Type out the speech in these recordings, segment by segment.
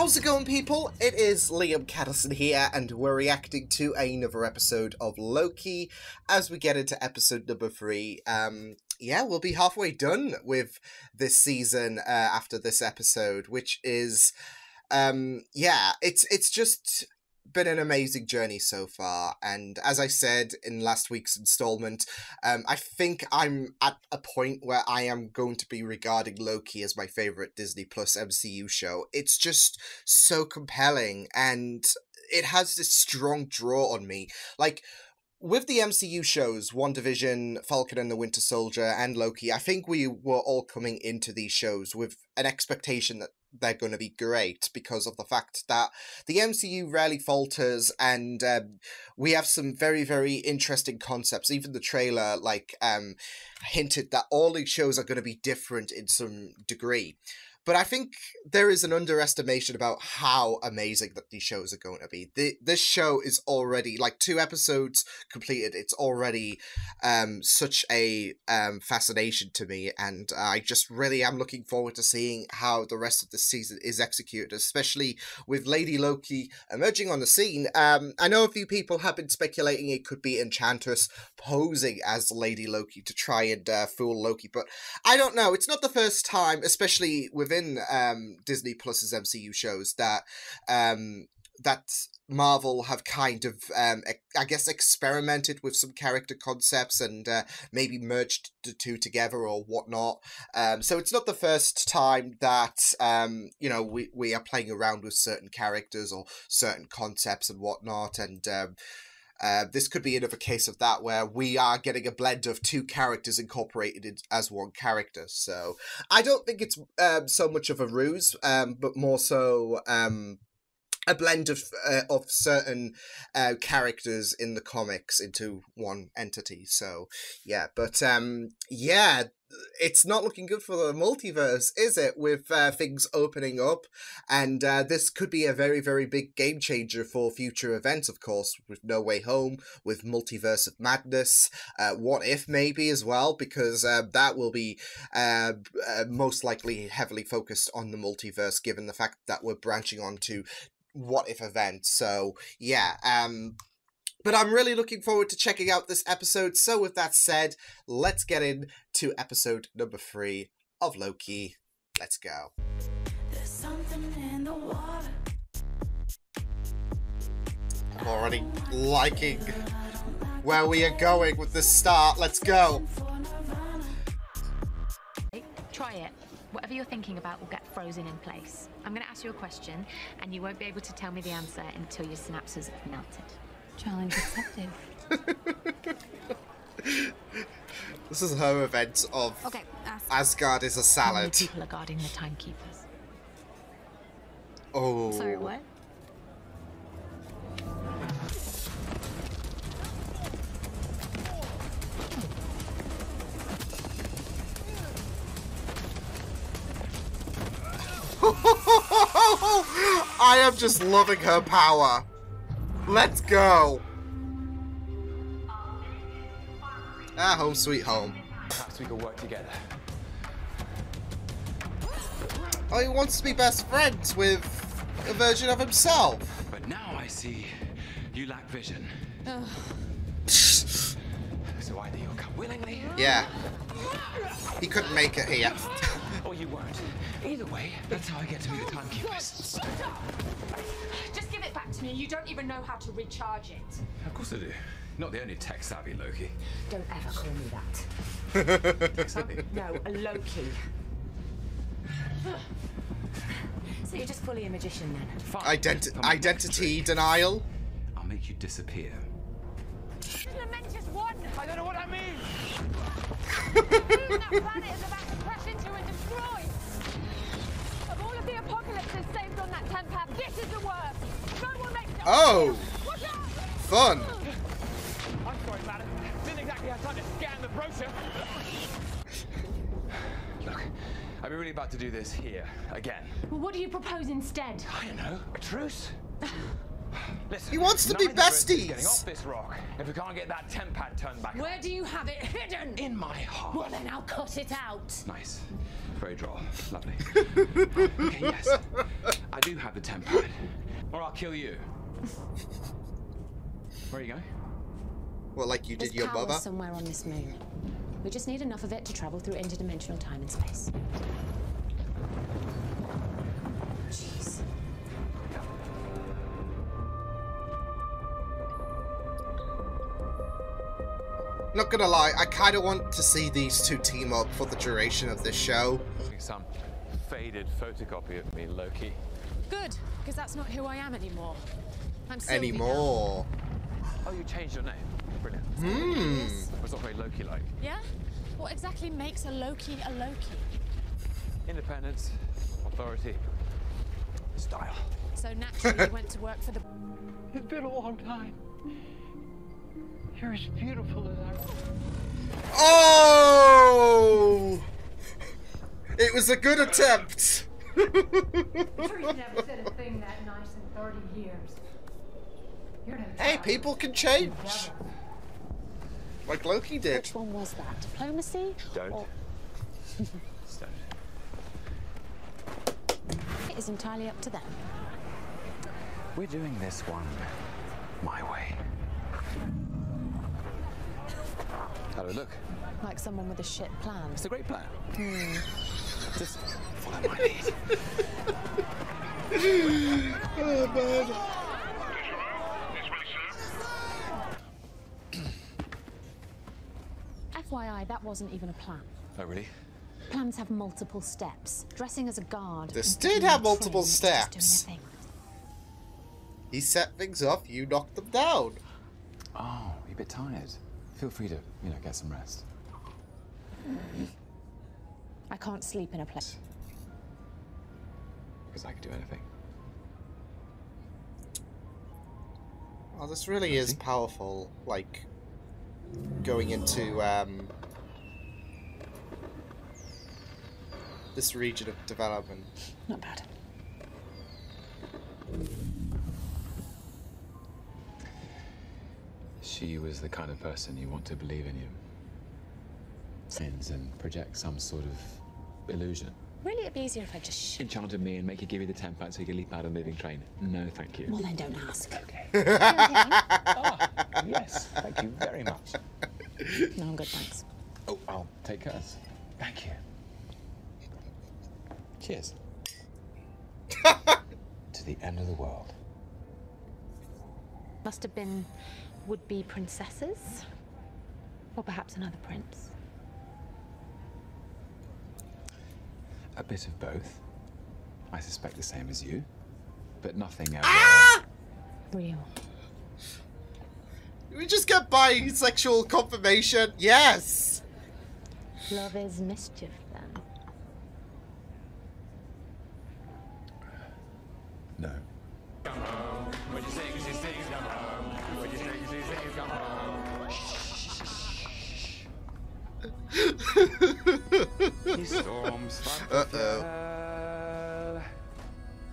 How's it going, people? It is Liam Caddison here, and we're reacting to another episode of Loki as we get into episode number 3. Yeah, we'll be halfway done with this season after this episode, which is, yeah, it's just been an amazing journey so far, and as I said in last week's installment, I think I'm at a point where I am going to be regarding Loki as my favourite Disney Plus MCU show. It's just so compelling, and it has this strong draw on me. Like, with the MCU shows, WandaVision, Falcon and the Winter Soldier, and Loki, I think we were all coming into these shows with an expectation that they're going to be great because of the fact that the MCU rarely falters, and we have some very, very interesting concepts. Even the trailer, hinted that all these shows are going to be different in some degree. But I think there is an underestimation about how amazing that these shows are going to be. This show is already, 2 episodes completed, it's already such a fascination to me, and I just really am looking forward to seeing how the rest of the season is executed, especially with Lady Loki emerging on the scene. I know a few people have been speculating it could be Enchantress posing as Lady Loki to try and fool Loki, but I don't know. It's not the first time, especially within Disney Plus's MCU shows, that Marvel have kind of, I guess, experimented with some character concepts and maybe merged the two together or whatnot. So it's not the first time that, we are playing around with certain characters or certain concepts and whatnot, and this could be another case of that, where we are getting a blend of 2 characters incorporated as one character. So I don't think it's so much of a ruse, but more so a blend of certain characters in the comics into one entity. So yeah, but yeah, it's not looking good for the multiverse, is it? With things opening up, and this could be a very, very big game changer for future events, of course, with No Way Home, with Multiverse of Madness, What If maybe as well, because that will be most likely heavily focused on the multiverse, given the fact that we're branching onto What If events. So yeah, but I'm really looking forward to checking out this episode. So with that said, let's get into episode number 3 of Loki. Let's go. There's something in the water. I'm already liking where we are going with this start. Let's go. Try it. Whatever you're thinking about will get frozen in place. I'm going to ask you a question, and you won't be able to tell me the answer until your synapses have melted. Challenge accepted. This is her event of Asgard is a salad. How many people are guarding the timekeepers? Oh. Sorry, what? I am just loving her power. Let's go. Home sweet home. Perhaps we could work together. Oh, he wants to be best friends with a version of himself. But now I see you lack vision. So either you'll come willingly. Yeah. He couldn't make it here. Or you won't. Either way, that's how I get to be the timekeepers. Just give it back to me. You don't even know how to recharge it. Of course I do. Not the only tech-savvy Loki. Don't ever call me that. Tech-savvy? No, a Loki. So you're just fully a magician then? Fine. Identity denial. I'll make you disappear. Lamentis won! I don't know what that means! That planet is about to crash into and destroy! Of all of the apocalypses saved on that temp, this is the worst! No one makes it. Oh! Watch out! Fun! I'm sorry, madam. Didn't exactly have time to scan the brochure. Look, I've been really about to do this here, again. Well, what do you propose instead? I don't know. A truce? Listen, He wants to be neither of us is besties. Getting off this rock if we can't get that temp pad turned back. Where do you have it hidden? In my heart. Well, then I'll cut it out. Nice. Very droll. Lovely. Okay, yes. I do have the temp pad. Or I'll kill you. Where are you going? Well, like you did There's your power mother. somewhere on this moon. We just need enough of it to travel through interdimensional time and space. Jeez. Not gonna lie, I kind of want to see these two team up for the duration of this show. Some faded photocopy of me, Loki. Good, because that's not who I am anymore. I'm Sylvie now. Anymore. Oh, you changed your name. Brilliant. Yes. It's not very Loki-like. Yeah? What exactly makes a Loki a Loki? Independence, authority, style. So naturally you went to work for the... It's been a long time. You're as beautiful as I... Oh! It was a good attempt. Truth never said a thing that nice in 30 years. You're no Hey, child. people can change. Like Loki did. Which one was that? Diplomacy? Don't. Or... Stone. It is entirely up to them. We're doing this one my way. Hello, look. Like someone with a shit plan. It's a great plan. Just follow my lead. Oh, man. FYI, that wasn't even a plan. Oh, really? Plans have multiple steps. Dressing as a guard. This and did being have multiple trained is just doing steps. a thing. He set things up, you knocked them down. Oh, you're a bit tired. Feel free to, get some rest. I can't sleep in a place. Because I could do anything. Oh, this really is powerful, like, going into, this region of development. Not bad. She was the kind of person you want to believe in you. Sins and project some sort of illusion. Really, it'd be easier if I just Enchanted me and make her give you the temp pad so you can leap out of a moving train. No, thank you. Well, then don't ask. Okay. Okay. Yes, thank you very much. No, I'm good, thanks. Oh, I'll take hers. Thank you. Cheers. To the end of the world. Must have been would-be princesses. Or perhaps another prince. A bit of both. I suspect the same as you. But nothing ever... Real. We just get bisexual confirmation. Yes! Love is mischief, then. No. When you sing, she sings, come home. When you sing, she sings, come home. Storms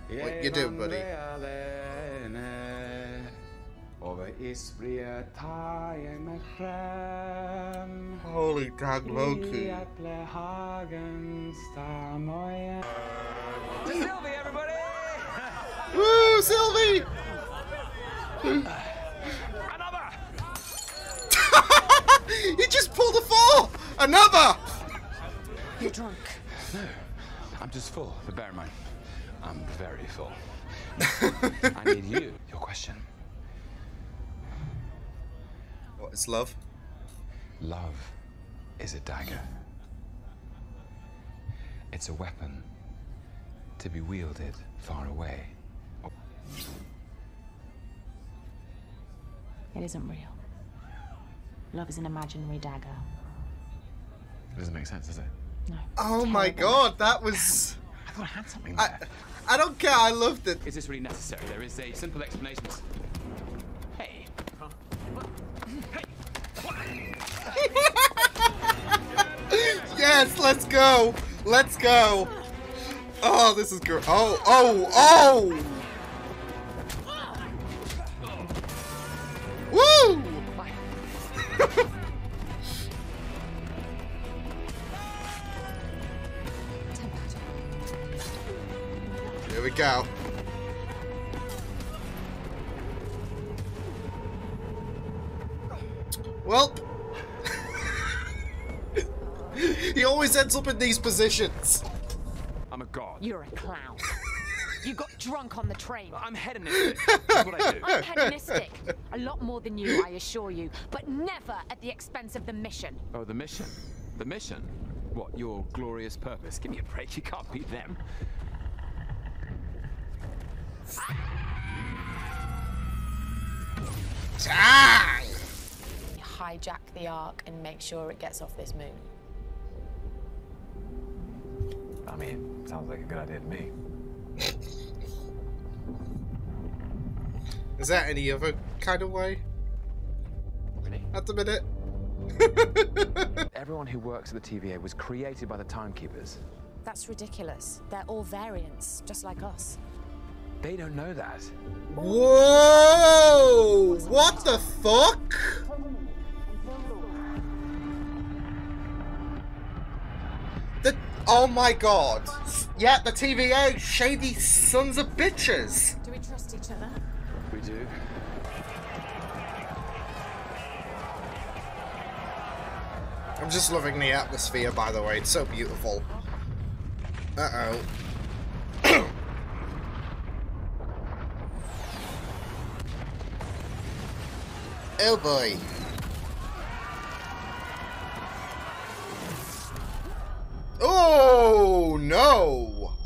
What you doing, buddy? Holy dang Loki. To Sylvie, everybody! Woo, Sylvie! Another! He just pulled a four! Another! You're drunk. No, I'm just full. But bear in mind, I'm very full. I need you. Your question. What is love? Love is a dagger. It's a weapon to be wielded far away. It isn't real. Love is an imaginary dagger. It doesn't make sense, does it? No. Oh my god, that was... I thought I had something there. I don't care, I loved it. Is this really necessary? There is a simple explanation. Hey. Yes, let's go! Let's go! Oh, this is good. Oh, oh, oh! go. Well, he always ends up in these positions. I'm a god. You're a clown. You got drunk on the train. I'm hedonistic. That's what I do. I'm hedonistic. A lot more than you, I assure you. But never at the expense of the mission. Oh, the mission? The mission? What, your glorious purpose? Give me a break, you can't beat them. Dang! Hijack the Ark and make sure it gets off this moon. I mean, sounds like a good idea to me. Is that any other kind of way? Really? At the minute? Everyone who works at the TVA was created by the Timekeepers. That's ridiculous. They're all variants, just like us. They don't know that. Whoa! What the fuck? Oh my god. Yeah, the TVA, shady sons of bitches. Do we trust each other? We do. I'm just loving the atmosphere, by the way. It's so beautiful. Uh-oh. Oh boy. Oh no!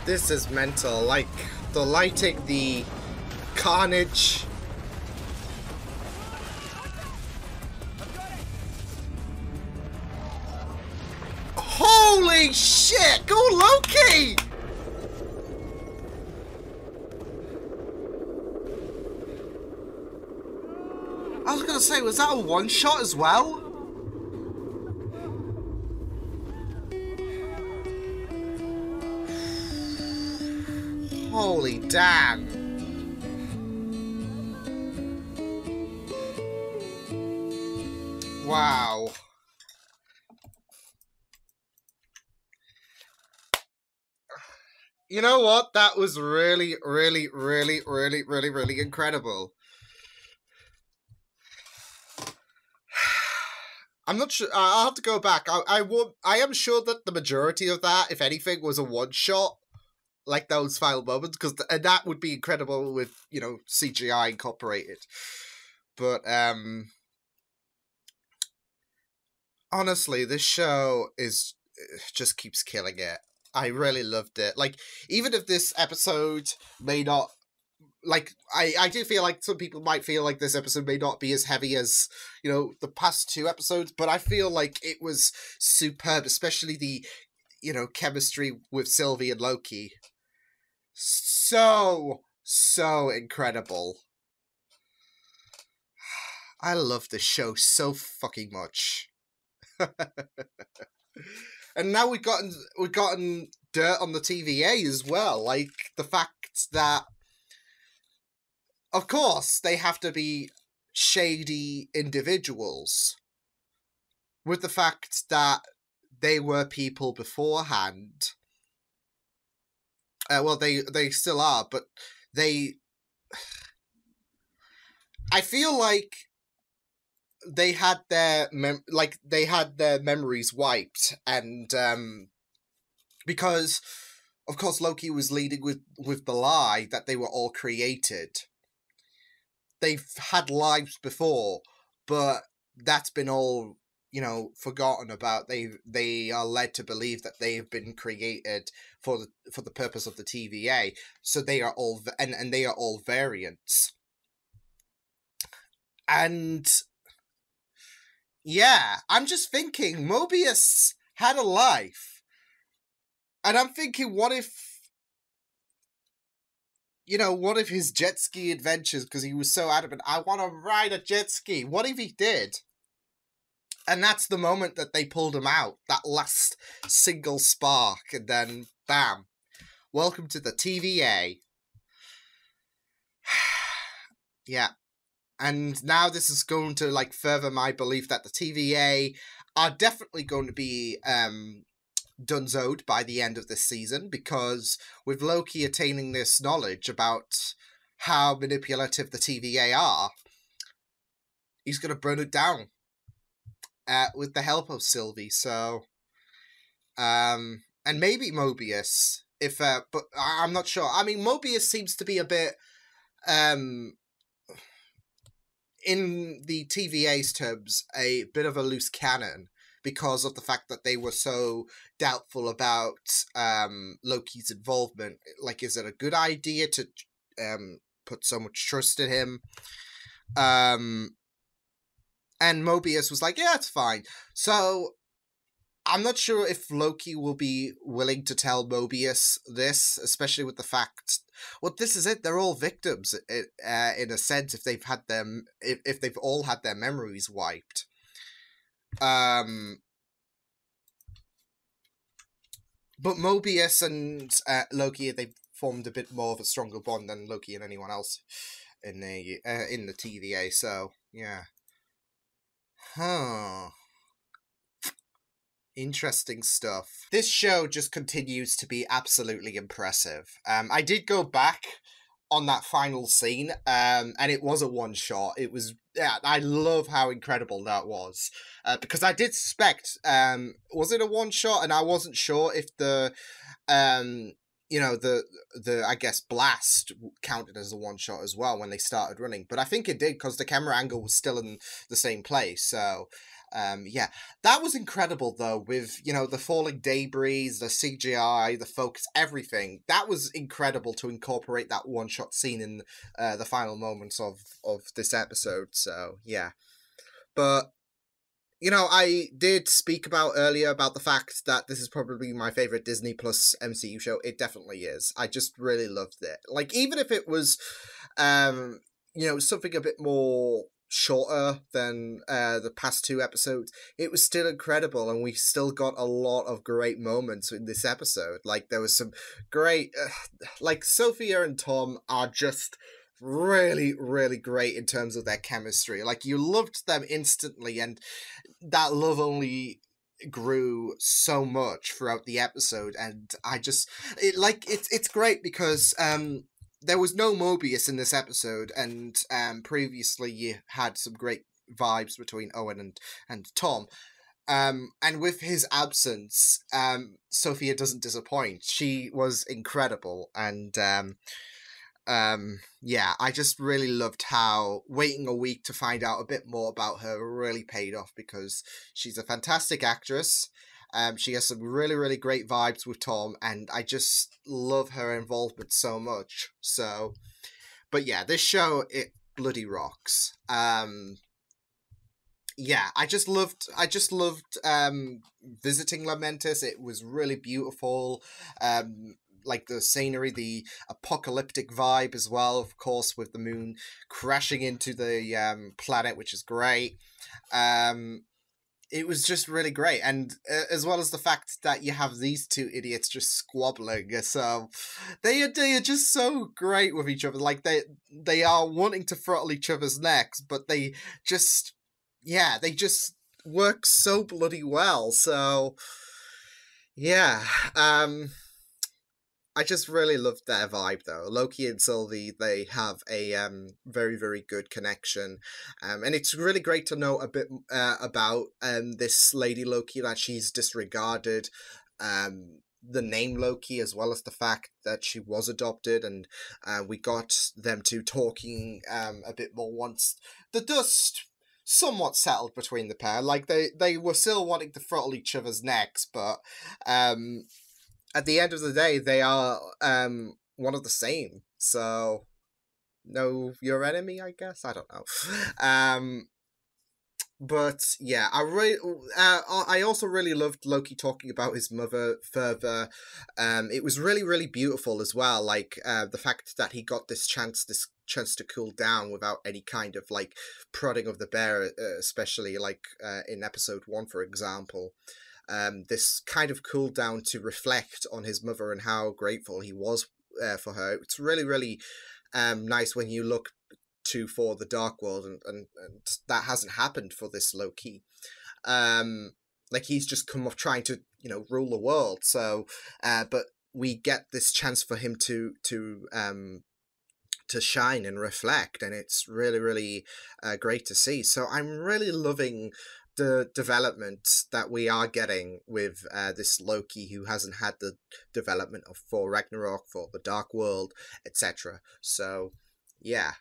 This is mental. Like, the lighting, the carnage. Holy shit! Go Loki! I was gonna say, was that a one-shot as well? Holy damn. Wow. You know what? That was really incredible. I'm not sure. I'll have to go back. I am sure that the majority of that, if anything, was a one shot, like those final moments, and that would be incredible with, you know, CGI incorporated. But honestly, this show just keeps killing it. I really loved it. Like, even if this episode may not, like, I do feel like some people might feel like this episode may not be as heavy as, you know, the past two episodes, but I feel like it was superb, especially the, you know, chemistry with Sylvie and Loki. So incredible. I love this show so fucking much. And now we've gotten dirt on the TVA as well, like the fact that, of course, they have to be shady individuals, with the fact that they were people beforehand. Well, they still are, but I feel like they had their memories wiped, and because of course Loki was leading with the lie that they were all created. They've had lives before, but that's been all, you know, forgotten about. They are led to believe that they have been created for the purpose of the TVA. So they are all and they are all variants. And yeah, I'm just thinking, Mobius had a life. And I'm thinking, what if his jet ski adventures, because he was so adamant, I want to ride a jet ski. What if he did? And that's the moment that they pulled him out. That last single spark. And then, bam. Welcome to the TVA. Yeah. And now this is going to like further my belief that the TVA are definitely going to be donezoed by the end of this season, because with Loki attaining this knowledge about how manipulative the TVA are, he's going to burn it down with the help of Sylvie. So, and maybe Mobius, if but I'm not sure. I mean, Mobius seems to be a bit in the TVA's terms, a bit of a loose cannon, because of the fact that they were so doubtful about Loki's involvement. Like, is it a good idea to put so much trust in him? And Mobius was like, yeah, it's fine. So I'm not sure if Loki will be willing to tell Mobius this, especially with the fact, well, this is it. They're all victims in a sense, if they've had them, if they've all had their memories wiped. But Mobius and Loki, they've formed a bit more of a stronger bond than Loki and anyone else in the TVA. So yeah, interesting stuff. This show just continues to be absolutely impressive. I did go back on that final scene, and it was a one-shot. It was, yeah, I love how incredible that was. Because I did suspect, was it a one-shot? And I wasn't sure if the, I guess, blast counted as a one-shot as well when they started running. But I think it did, because the camera angle was still in the same place, so... yeah, that was incredible though, with, the falling debris, the CGI, the focus, everything. That was incredible to incorporate that one-shot scene in the final moments of this episode, so yeah. But, I did speak about earlier about the fact that this is probably my favorite Disney Plus MCU show. It definitely is. I just really loved it. Like, even if it was, something a bit more shorter than the past two episodes, it was still incredible, and we still got a lot of great moments in this episode. Like, there was some great like Sophia and Tom are just really, really great in terms of their chemistry. Like, you loved them instantly, and that love only grew so much throughout the episode. And it's great because there was no Mobius in this episode, and previously you had some great vibes between Owen and Tom. And with his absence, Sophia doesn't disappoint. She was incredible, and yeah, I just really loved how waiting a week to find out a bit more about her really paid off, because she's a fantastic actress. She has some really, really great vibes with Tom, and I just love her involvement so much. So, but yeah, this show, it bloody rocks. Yeah, I just loved visiting Lamentis. It was really beautiful. Like the scenery, the apocalyptic vibe as well, of course, with the moon crashing into the planet, which is great. It was just really great, and as well as the fact that you have these two idiots just squabbling, so they are just so great with each other. Like, they are wanting to throttle each other's necks, but they just work so bloody well. So yeah, I just really loved their vibe, though. Loki and Sylvie, they have a very, very good connection. And it's really great to know a bit about this Lady Loki, that she's disregarded the name Loki, as well as the fact that she was adopted. And we got them two talking a bit more once the dust somewhat settled between the pair. Like, they were still wanting to throttle each other's necks, but... at the end of the day, they are one of the same. So, know your enemy, I guess? I don't know. But yeah, I also really loved Loki talking about his mother further. It was really, really beautiful as well. Like, the fact that he got this chance to cool down without any kind of, like, prodding of the bear, especially, like, in episode 1, for example. This kind of cool down to reflect on his mother and how grateful he was for her. It's really, really nice when you look for the Dark World, and that hasn't happened for this Loki. Like, he's just come off trying to, rule the world. So, but we get this chance for him to shine and reflect, and it's really, really great to see. So I'm really loving the development that we are getting with this Loki, who hasn't had the development of for Ragnarok, for the Dark World, etc. So, yeah.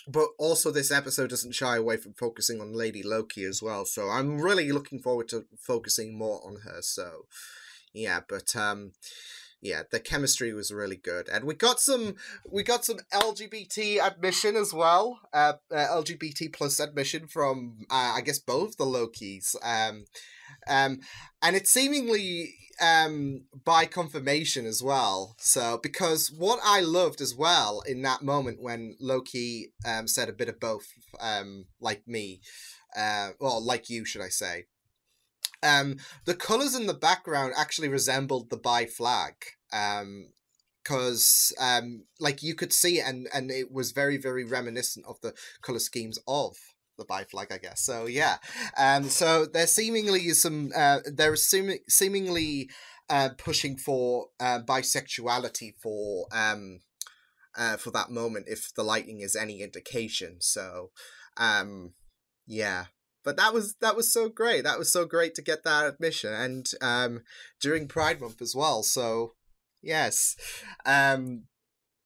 But also this episode doesn't shy away from focusing on Lady Loki as well, so I'm really looking forward to focusing more on her. So, yeah, but yeah, the chemistry was really good, and we got some LGBT admission as well, LGBT plus admission from I guess both the Lokis, and it's seemingly by confirmation as well. So, because what I loved as well in that moment when Loki said a bit of both, like me, well, like you, should I say. The colours in the background actually resembled the bi flag, because like you could see it, and it was very, very reminiscent of the colour schemes of the bi flag, I guess. So yeah, so there seemingly is some seemingly pushing for bisexuality for that moment, if the lighting is any indication. So yeah. But that was so great. That was so great to get that admission, and during Pride Month as well. So yes, that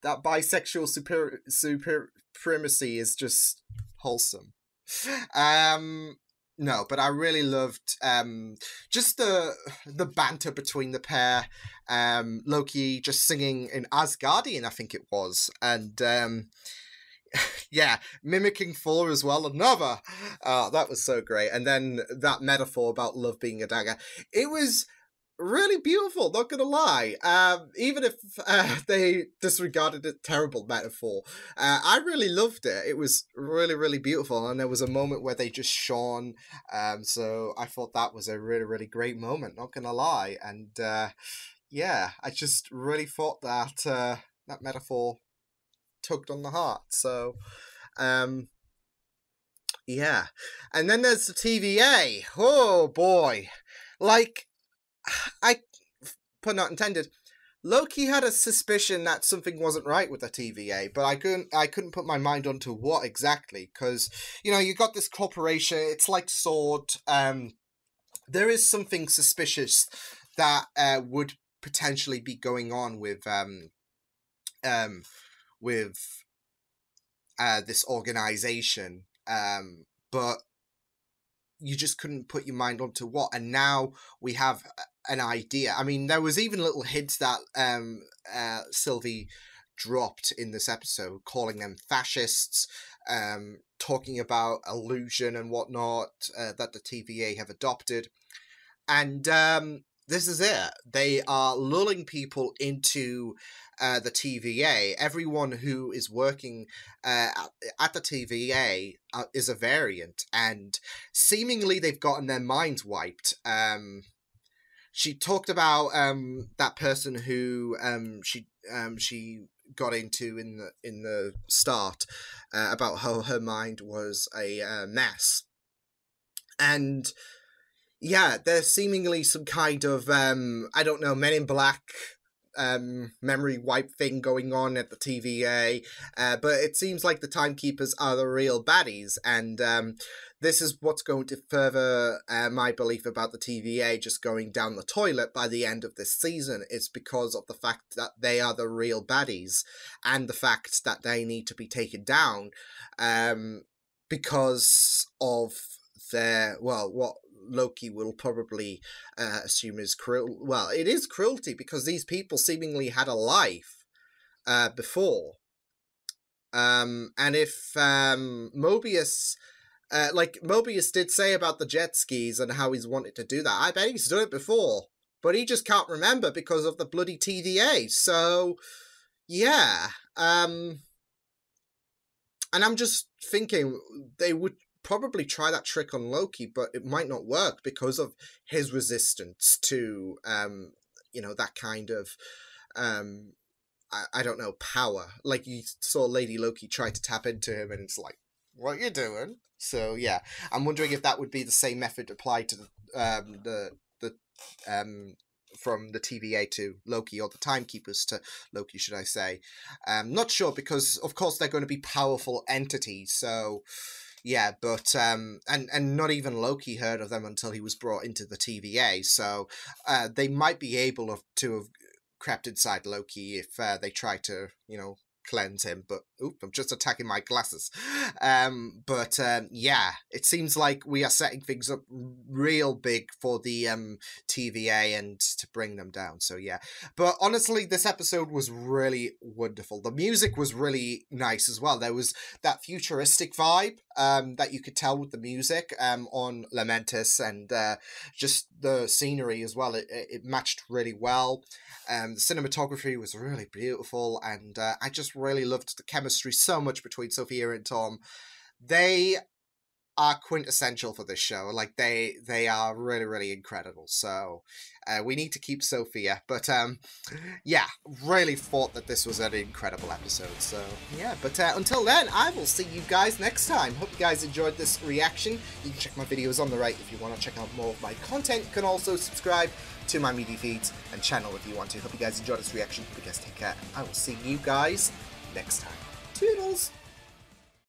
bisexual supremacy is just wholesome. No, but I really loved just the banter between the pair. Loki just singing in Asgardian, I think it was, and yeah, mimicking Thor as well. Another, that was so great. And then that metaphor about love being a dagger. It was really beautiful, not gonna lie. Even if they disregarded a terrible metaphor, I really loved it. It was really, really beautiful, and there was a moment where they just shone. So I thought that was a really, really great moment, not gonna lie. And yeah, I just really thought that that metaphor tugged on the heart. So yeah, and then there's the TVA. Oh boy, like, I, pun not intended, Loki had a suspicion that something wasn't right with the TVA, but I couldn't put my mind onto what exactly, because you got this corporation. It's like SWORD. There is something suspicious that would potentially be going on with this organization, but you just couldn't put your mind onto what. And now we have an idea. I mean, there was even little hints that Sylvie dropped in this episode, calling them fascists, talking about illusion and whatnot, that the TVA have adopted. And this is it. They are lulling people into the TVA. Everyone who is working at the TVA is a variant, and seemingly they've gotten their minds wiped. She talked about that person who she got into in the start, about how her mind was a mess, and yeah, there's seemingly some kind of I don't know, Men in Black memory wipe thing going on at the TVA, but it seems like the Timekeepers are the real baddies, and this is what's going to further my belief about the TVA just going down the toilet by the end of this season. Is because of the fact that they are the real baddies, and the fact that they need to be taken down because of their, well, what Loki will probably assume is cruel. Well, it is cruelty, because these people seemingly had a life before. And if Mobius, like Mobius did say about the jet skis and how he's wanted to do that, I bet he's done it before, but he just can't remember because of the bloody TVA. So, yeah. And I'm just thinking they would probably try that trick on Loki, but it might not work because of his resistance to that kind of I don't know, power. Like, you saw Lady Loki try to tap into him, and it's like, what you doing? So yeah, I'm wondering if that would be the same method applied to from the TVA to Loki, or the Timekeepers to Loki, should I say. Not sure, because of course they're going to be powerful entities, so yeah, but and not even Loki heard of them until he was brought into the TVA, so they might be able to have crept inside Loki if they try to, you know, cleanse him. But oop, I'm just attacking my glasses. Yeah, it seems like we are setting things up real big for the TVA and to bring them down. So yeah, but honestly, this episode was really wonderful. The music was really nice as well. There was that futuristic vibe that you could tell with the music on Lamentis, and just the scenery as well. It matched really well. The cinematography was really beautiful, and I just really loved the chemistry so much between Sophia and Tom. They are quintessential for this show. Like, they are really, really incredible. So we need to keep Sophia. But yeah, really thought that this was an incredible episode. So yeah, but until then, I will see you guys next time. Hope you guys enjoyed this reaction. You can check my videos on the right if you want to check out more of my content. You can also subscribe to my media feeds and channel if you want to. Hope you guys enjoyed this reaction. Hope you guys take care. I will see you guys next time. Toodles!